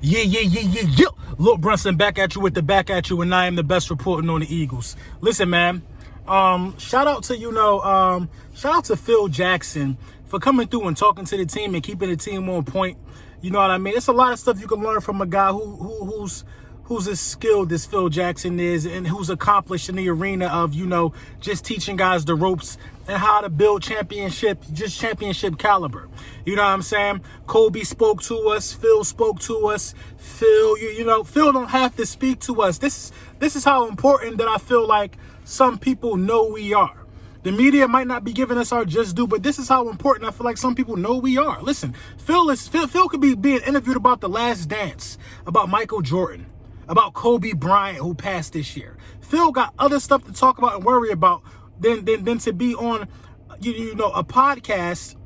Yeah. Lil Brunson back at you with the back at you, and I am the best reporting on the Eagles. Listen, man. Shout out to Phil Jackson for coming through and talking to the team and keeping the team on point. You know what I mean? It's a lot of stuff you can learn from a guy who's as skilled as Phil Jackson is, and who's accomplished in the arena of, just teaching guys the ropes and how to build championship caliber. You know what I'm saying? Kobe spoke to us. Phil spoke to us. Phil, Phil don't have to speak to us. This is how important that I feel like some people know we are. The media might not be giving us our just due, but this is how important I feel like some people know we are. Listen, Phil could be being interviewed about The Last Dance, about Michael Jordan, about Kobe Bryant, who passed this year. Phil got other stuff to talk about and worry about than to be on, a podcast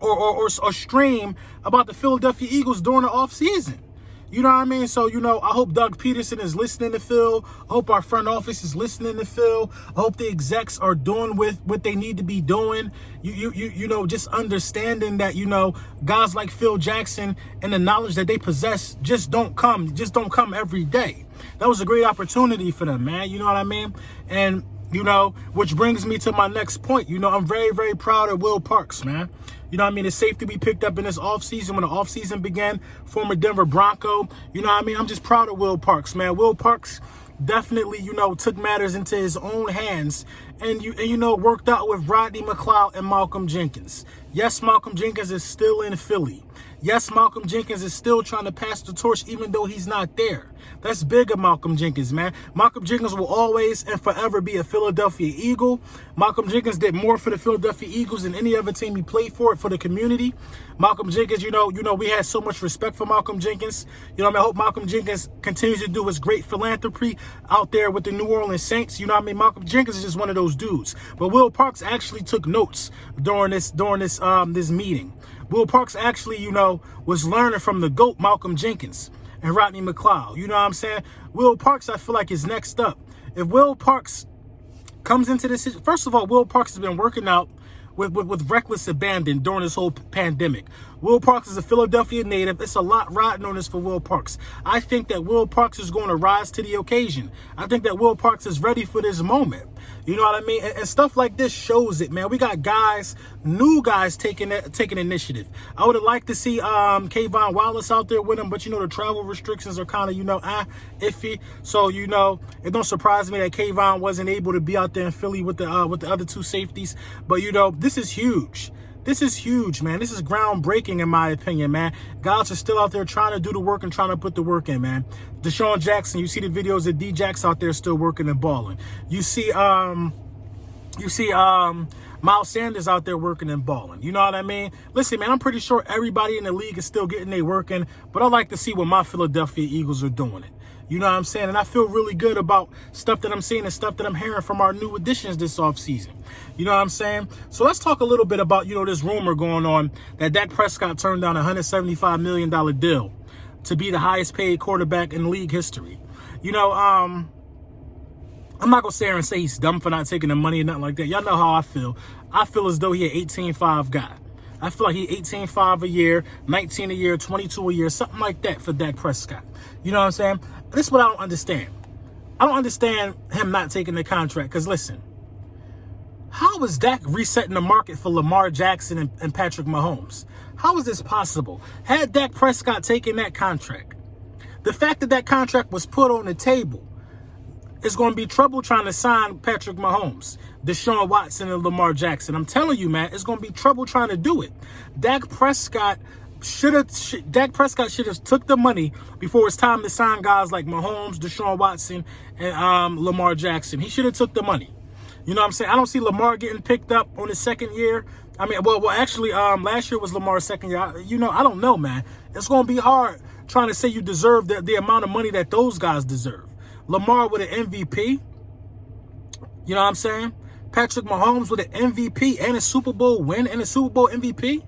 or stream about the Philadelphia Eagles during the offseason. You know what I mean? So, I hope Doug Peterson is listening to Phil. I hope our front office is listening to Phil. I hope the execs are doing with what they need to be doing. Just understanding that, guys like Phil Jackson and the knowledge that they possess just don't come every day. That was a great opportunity for them, man. You know what I mean? And, which brings me to my next point. I'm very, very proud of Will Parks, man. You know what I mean? The safety we picked up in this offseason, when the offseason began, former Denver Bronco. You know what I mean? I'm just proud of Will Parks, man. Will Parks definitely, took matters into his own hands and worked out with Rodney McLeod and Malcolm Jenkins. Yes, Malcolm Jenkins is still in Philly. Yes, Malcolm Jenkins is still trying to pass the torch even though he's not there. That's big of Malcolm Jenkins, man. Malcolm Jenkins will always and forever be a Philadelphia Eagle. Malcolm Jenkins did more for the Philadelphia Eagles than any other team he played for the community. Malcolm Jenkins, we had so much respect for Malcolm Jenkins. I hope Malcolm Jenkins continues to do his great philanthropy out there with the New Orleans Saints. Malcolm Jenkins is just one of those dudes. But Will Parks actually took notes during this meeting. Will Parks actually, was learning from the GOAT, Malcolm Jenkins, and Rodney McLeod. You know what I'm saying? Will Parks, I feel like, is next up. If Will Parks comes into this, first of all, Will Parks has been working out with reckless abandon during this whole pandemic. Will Parks is a Philadelphia native. It's a lot riding on this for Will Parks. I think that Will Parks is going to rise to the occasion. I think that Will Parks is ready for this moment. You know what I mean? And stuff like this shows it, man. We got new guys taking initiative. I would have liked to see Kayvon Wallace out there with him, but the travel restrictions are kind of, iffy. So, it don't surprise me that Kayvon wasn't able to be out there in Philly with the other two safeties. But, this is huge. This is huge, man. This is groundbreaking, in my opinion, man. Guys are still out there trying to do the work and trying to put the work in, man. Deshaun Jackson, you see the videos of D-Jax out there still working and balling. You see Miles Sanders out there working and balling. You know what I mean? Listen, man, I'm pretty sure everybody in the league is still getting their work in, but I like to see what my Philadelphia Eagles are doing it. You know what I'm saying? And I feel really good about stuff that I'm seeing and stuff that I'm hearing from our new additions this offseason. You know what I'm saying? So let's talk a little bit about, this rumor going on that Dak Prescott turned down a $175 million deal to be the highest paid quarterback in league history. I'm not going to sit here and say he's dumb for not taking the money or nothing like that. Y'all know how I feel. I feel as though he an 18-5 guy. I feel like he 18-5 a year, 19 a year, 22 a year, something like that for Dak Prescott. You know what I'm saying? This is what I don't understand. I don't understand him not taking the contract. Because listen, how is Dak resetting the market for Lamar Jackson and Patrick Mahomes? How is this possible? Had Dak Prescott taken that contract, the fact that that contract was put on the table, it's going to be trouble trying to sign Patrick Mahomes, Deshaun Watson, and Lamar Jackson. I'm telling you, man, it's going to be trouble trying to do it. Dak Prescott should have took the money before it's time to sign guys like Mahomes, Deshaun Watson, and Lamar Jackson. He should have took the money. You know what I'm saying? I don't see Lamar getting picked up on his second year. I mean, actually, last year was Lamar's second year. I don't know, man. It's going to be hard trying to say you deserve the amount of money that those guys deserve. Lamar with an MVP. You know what I'm saying? Patrick Mahomes with an MVP and a Super Bowl win and a Super Bowl MVP.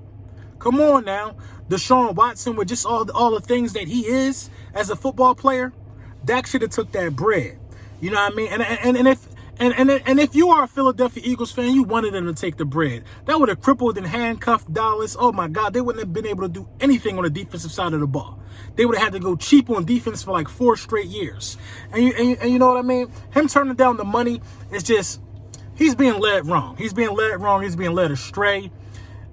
Come on now. Deshaun Watson with just all the things that he is as a football player. Dak should have took that bread. You know what I mean? And And if you are a Philadelphia Eagles fan, you wanted them to take the bread. That would have crippled and handcuffed Dallas. Oh, my God. They wouldn't have been able to do anything on the defensive side of the ball. They would have had to go cheap on defense for like 4 straight years. And you know what I mean? Him turning down the money is just, he's being led wrong. He's being led wrong. He's being led astray.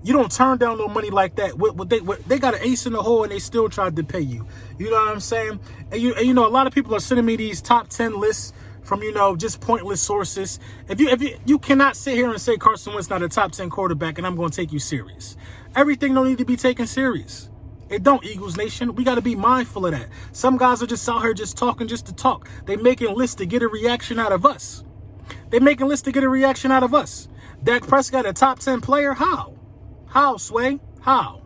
You don't turn down no money like that. They got an ace in the hole and they still tried to pay you. You know what I'm saying? And you know, a lot of people are sending me these top 10 lists from, you know, just pointless sources. If you cannot sit here and say Carson Wentz not a top 10 quarterback and I'm going to take you serious. Everything don't need to be taken serious. It don't, Eagles Nation. We got to be mindful of that. Some guys are just out here just talking just to talk. They making lists to get a reaction out of us. They making lists to get a reaction out of us. Dak Prescott a top 10 player? How? How, Sway? How?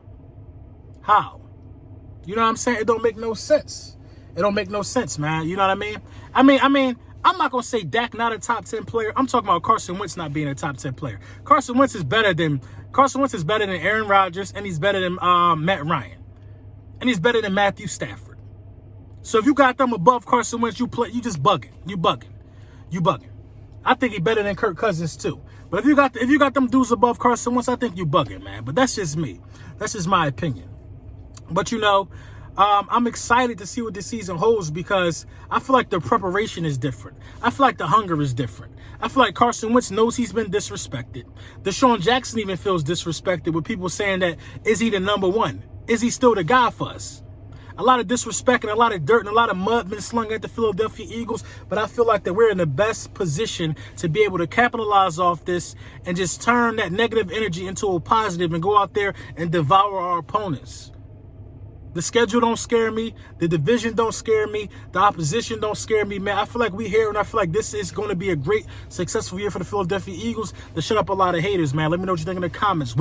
You know what I'm saying? It don't make no sense. It don't make no sense, man. You know what I mean? I mean, I'm not going to say Dak not a top 10 player. I'm talking about Carson Wentz not being a top 10 player. Carson Wentz is better than Aaron Rodgers, and he's better than Matt Ryan. And he's better than Matthew Stafford. So if you got them above Carson Wentz, you just bugging. You bugging. I think he's better than Kirk Cousins too. But if you got them dudes above Carson Wentz, I think you bugging, man. But that's just me. That's just my opinion. But you know, I'm excited to see what this season holds because I feel like the preparation is different. I feel like the hunger is different. I feel like Carson Wentz knows he's been disrespected. Deshaun Jackson even feels disrespected with people saying that, is he the number one? Is he still the guy for us? A lot of disrespect and a lot of dirt and a lot of mud been slung at the Philadelphia Eagles, but I feel like that we're in the best position to be able to capitalize off this and just turn that negative energy into a positive and go out there and devour our opponents. The schedule don't scare me. The division don't scare me. The opposition don't scare me, man. I feel like we're here, and I feel like this is going to be a great, successful year for the Philadelphia Eagles to shut up a lot of haters, man. Let me know what you think in the comments.